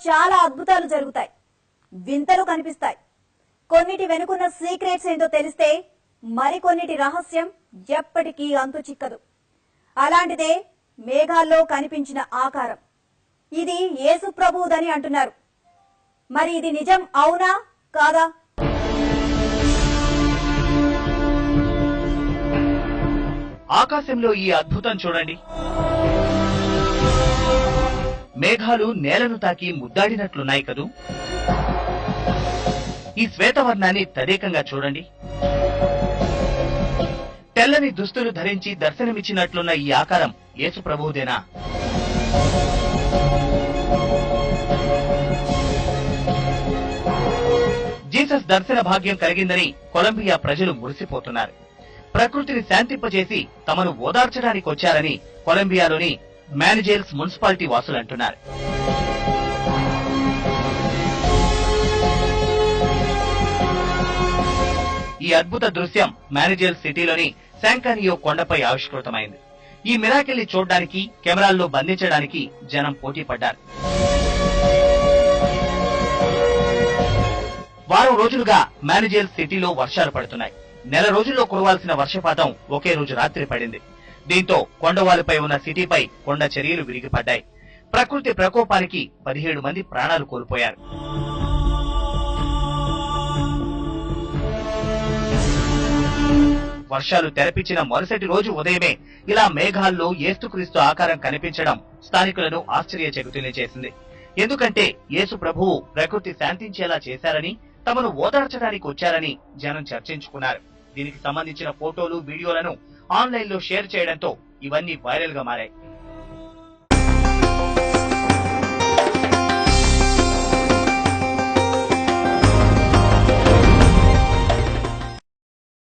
చాలా అద్భుతాలు జరుగుతాయి, వింతలు కనిపిస్తాయి. కొన్నిటి వెనుకున్న సీక్రెట్స్ ఏంటో తెలిస్తే మరికొన్నిటి రహస్యం ఎప్పటికీ అంతు చిక్కదు. అలాంటిదే మేఘాల్లో కనిపించిన ఆకారం. ఇది యేసు ప్రభువుదని అంటున్నారు. మరి ఇది నిజం అవునా కాదా? ఆకాశంలో ఈ అద్భుతం చూడండి. మేఘాలు నేలను తాకి ముద్దాడినట్లున్నాయి కదూ. ఈ శ్వేతవర్ణాన్ని తదేకంగా చూడండి. తెల్లని దుస్తులు ధరించి దర్శనమిచ్చినట్లున్న ఈ ఆకారం యేసు ప్రభువుదేనా? జీసస్ దర్శన భాగ్యం కలిగిందని కొలంబియా ప్రజలు మురిసిపోతున్నారు. ప్రకృతిని శాంతింపజేసి తమను ఓదార్చడానికి వచ్చారని కొలంబియాలోని మానిజేల్స్ మున్సిపాలిటీ వాసులు అంటున్నారు. ఈ అద్భుత దృశ్యం మానిజేల్స్ సిటీలోని శాంకానియో కొండపై ఆవిష్కృతమైంది. ఈ మిరాకిల్ ని చూడడానికి, కెమెరాల్లో బంధించడానికి జనం పోటీ పడ్డారు. వారం రోజులుగా మానిజేల్స్ సిటీలో వర్షాలు పడుతున్నాయి. నెల రోజుల్లో కురవాల్సిన వర్షపాతం ఒకే రోజు రాత్రి పడింది. దీంతో కొండవాలుపై ఉన్న సిటీపై కొండ చర్యలు విరిగిపడ్డాయి. ప్రకృతి ప్రకోపానికి 17 మంది ప్రాణాలు కోల్పోయారు. వర్షాలు తెరపించిన మరుసటి రోజు ఉదయమే ఇలా మేఘాల్లో యేసుక్రీస్తు ఆకారం కనిపించడం స్థానికులను ఆశ్చర్యచకితుల్ని చేసింది. ఎందుకంటే యేసు ప్రభువు ప్రకృతి శాంతించేలా చేశారని, తమను ఓదార్చడానికి వచ్చారని జనం చర్చించుకున్నారు. దీనికి సంబంధించిన ఫోటోలు, వీడియోలను ఆన్లైన్ లో షేర్ చేయడంతో ఇవన్నీ వైరల్ గా మారాయి.